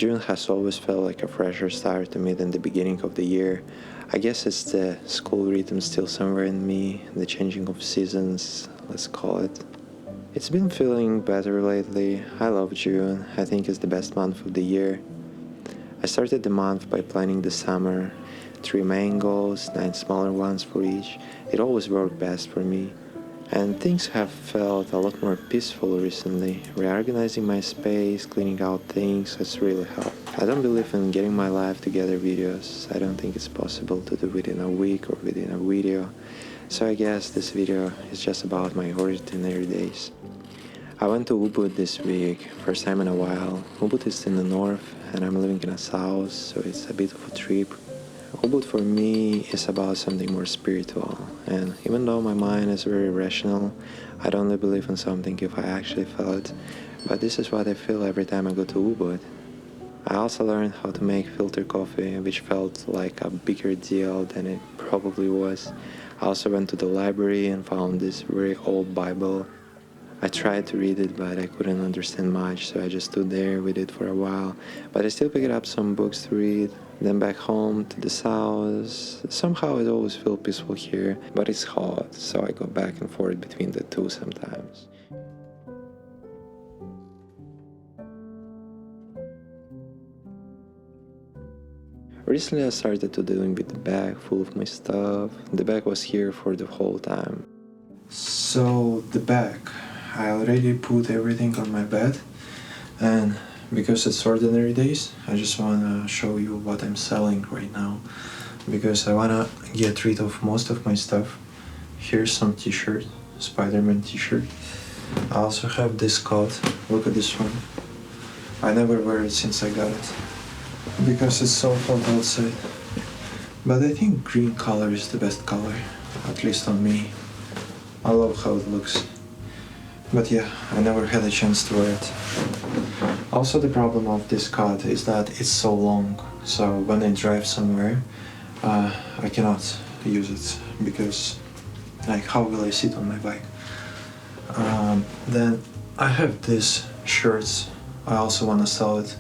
June has always felt like a fresher start to me than the beginning of the year. I guess it's the school rhythm still somewhere in me, the changing of seasons, let's call it. It's been feeling better lately. I love June. I think it's the best month of the year. I started the month by planning the summer. 3 main goals, 9 smaller ones for each. It always worked best for me. And things have felt a lot more peaceful recently. Reorganizing my space, cleaning out things has really helped. I don't believe in getting my life together videos. I don't think it's possible to do within a week or within a video. So I guess this video is just about my ordinary days. I went to Ubud this week, first time in a while. Ubud is in the north and I'm living in a south, so it's a bit of a trip. Ubud for me is about something more spiritual, and even though my mind is very rational, I don't really believe in something if I actually feel it, but this is what I feel every time I go to Ubud. I also learned how to make filter coffee, which felt like a bigger deal than it probably was. I also went to the library and found this very old Bible. I tried to read it, but I couldn't understand much, so I just stood there with it for a while. But I still picked up some books to read. Then back home to the south. Somehow it always feels peaceful here, but it's hot, so I go back and forth between the two sometimes. Recently I started to dealing with the bag full of my stuff. The bag was here for the whole time. So the bag. I already put everything on my bed, and because it's ordinary days, I just want to show you what I'm selling right now, because I want to get rid of most of my stuff. Here's some t-shirt, Spider-Man t-shirt. I also have this coat. Look at this one. I never wear it since I got it because it's so hot outside, but I think green color is the best color, at least on me. I love how it looks. But yeah, I never had a chance to wear it. Also, the problem of this coat is that it's so long, so when I drive somewhere, I cannot use it because, like, how will I sit on my bike? Then I have these shirts. I also want to sell it.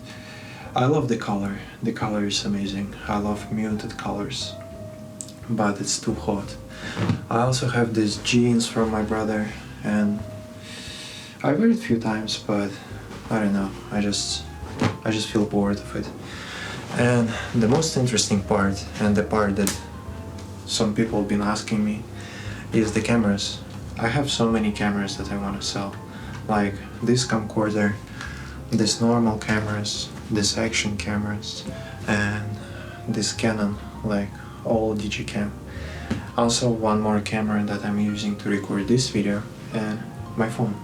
I love the color. The color is amazing. I love muted colors, but it's too hot. I also have these jeans from my brother, and I wear it a few times, but I don't know, I just feel bored of it. And the most interesting part, and the part that some people have been asking me, is the cameras. I have so many cameras that I want to sell, like this camcorder, these normal cameras, these action cameras, and this Canon, like all digicam. Also one more camera that I'm using to record this video, and my phone.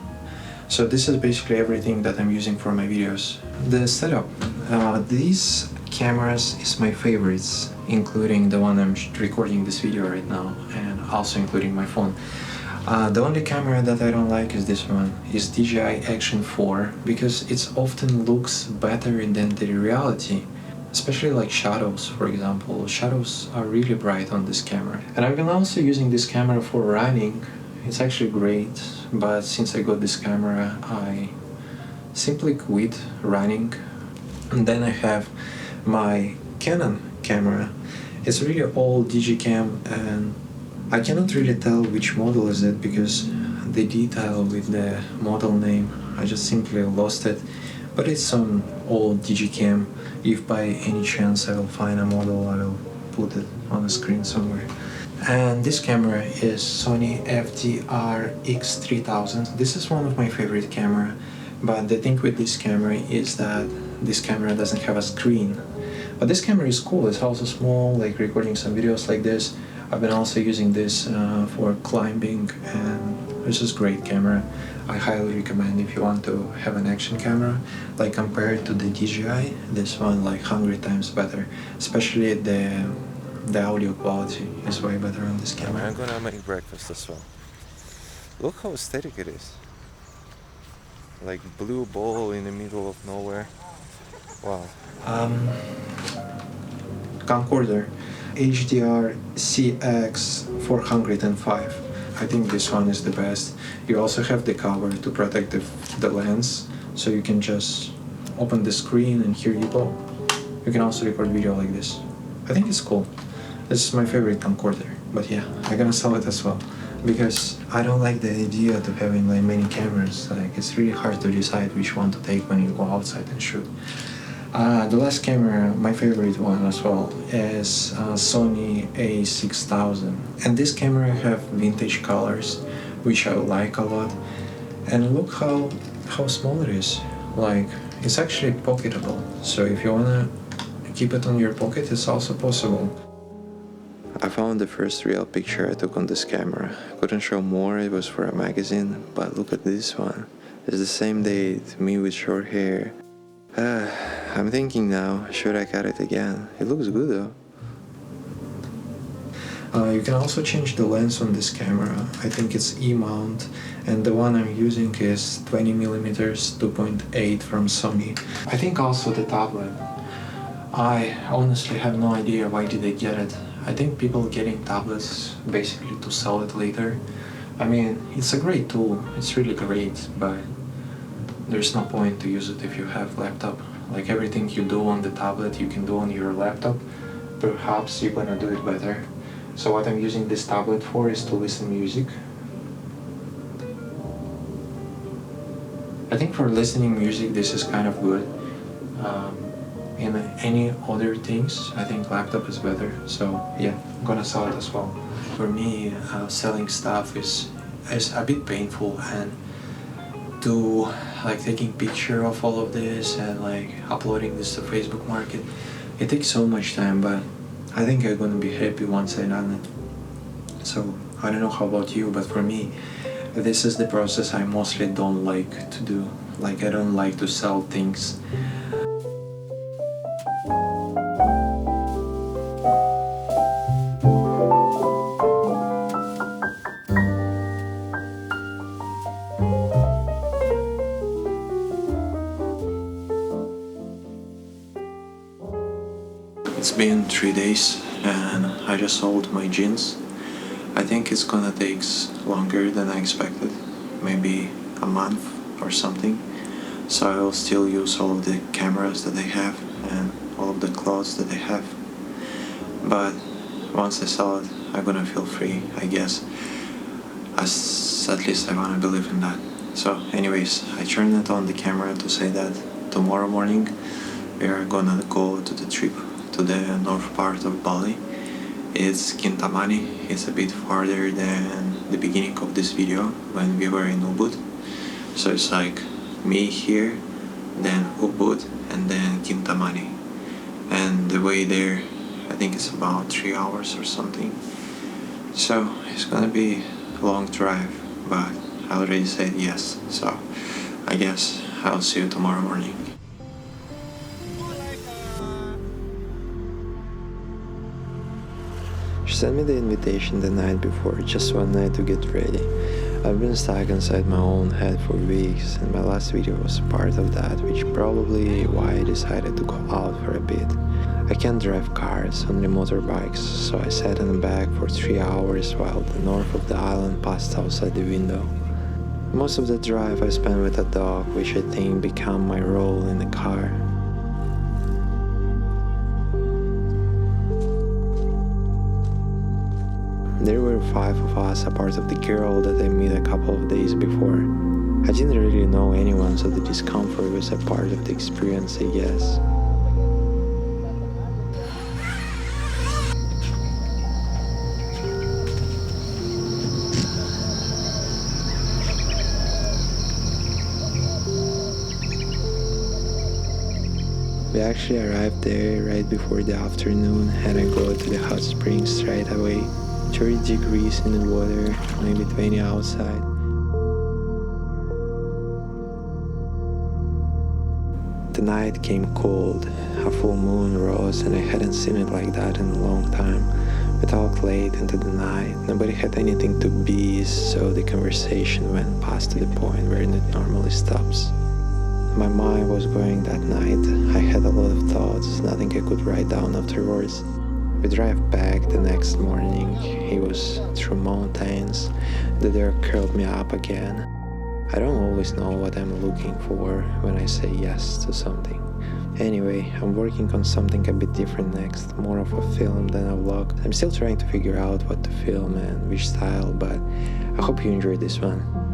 So this is basically everything that I'm using for my videos. The setup. These cameras is my favorites, including the one I'm recording this video right now, and also including my phone. The only camera that I don't like is this one, is DJI Action 4, because it often looks better than the reality. Especially like shadows, for example. Shadows are really bright on this camera. And I've been also using this camera for running. It's actually great, but since I got this camera, I simply quit running. And then I have my Canon camera. It's really old digicam, and I cannot really tell which model is it because the detail with the model name, I just simply lost it. But it's some old digicam. If by any chance I will find a model, I will put it on the screen somewhere. And this camera is Sony FDR-X3000. This is one of my favorite camera, but the thing with this camera is that this camera doesn't have a screen. But this camera is cool. It's also small, like recording some videos like this. I've been also using this for climbing, and this is great camera. I highly recommend if you want to have an action camera. Like compared to the DJI, this one like 100 times better. Especially the audio quality is way better on this camera. I'm gonna make breakfast as well. Look how aesthetic it is. Like blue bowl in the middle of nowhere. Wow. Camcorder HDR CX405. I think this one is the best. You also have the cover to protect the lens, so you can just open the screen and here you go. You can also record video like this. I think it's cool. This is my favorite camcorder, but yeah, I'm gonna sell it as well because I don't like the idea of having like many cameras. Like it's really hard to decide which one to take when you go outside and shoot. The last camera, my favorite one as well, is Sony a6000, and this camera have vintage colors, which I like a lot. And look how small it is. Like it's actually pocketable. So if you wanna keep it on your pocket, it's also possible. I found the first real picture I took on this camera. Couldn't show more, it was for a magazine, but look at this one. It's the same date, me with short hair. I'm thinking now, should I cut it again? It looks good though. You can also change the lens on this camera. I think it's E-mount, and the one I'm using is 20mm 2.8 from Sony. I think also the tablet. I honestly have no idea why did they get it. I think people getting tablets basically to sell it later. I mean, it's a great tool, it's really great, but there's no point to use it if you have laptop. Like everything you do on the tablet you can do on your laptop. Perhaps you're gonna do it better. So what I'm using this tablet for is to listen music. I think for listening music this is kind of good. In any other things, I think laptop is better. So yeah, I'm gonna sell it as well. For me, selling stuff is a bit painful, and to like taking picture of all of this and like uploading this to Facebook Market, it takes so much time, but I think I'm gonna be happy once I done it. So I don't know how about you, but for me, this is the process I mostly don't like to do. Like I don't like to sell things. It's been 3 days and I just sold my jeans. I think it's gonna take longer than I expected, maybe a month or something. So I will still use all of the cameras that I have and all of the clothes that I have. But once I sell it, I'm gonna feel free, I guess. At least I wanna believe in that. So anyways, I turned it on the camera to say that tomorrow morning we are gonna go to the trip to the north part of Bali. It's Kintamani. It's a bit farther than the beginning of this video when we were in Ubud. So it's like me here, then Ubud, and then Kintamani. And the way there, I think it's about 3 hours or something. So it's gonna be a long drive, but I already said yes. So I guess I'll see you tomorrow morning. She sent me the invitation the night before, just one night to get ready. I've been stuck inside my own head for weeks, and my last video was part of that, which probably why I decided to go out for a bit. I can't drive cars, only motorbikes, so I sat in the back for 3 hours while the north of the island passed outside the window. Most of the drive I spent with a dog, which I think became my role in the car. There were 5 of us, a part of the girl that I met a couple of days before. I didn't really know anyone, so the discomfort was a part of the experience, I guess. We actually arrived there right before the afternoon, and I go to the hot springs straight away. 30 degrees in the water, maybe 20 outside. The night came cold, a full moon rose, and I hadn't seen it like that in a long time. We talked late into the night, nobody had anything to be, so the conversation went past to the point where it normally stops. My mind was going that night. I had a lot of thoughts, nothing I could write down afterwards. We drive back the next morning. It was through mountains. The dirt curled me up again. I don't always know what I'm looking for when I say yes to something. Anyway, I'm working on something a bit different next, more of a film than a vlog. I'm still trying to figure out what to film and which style, but I hope you enjoyed this one.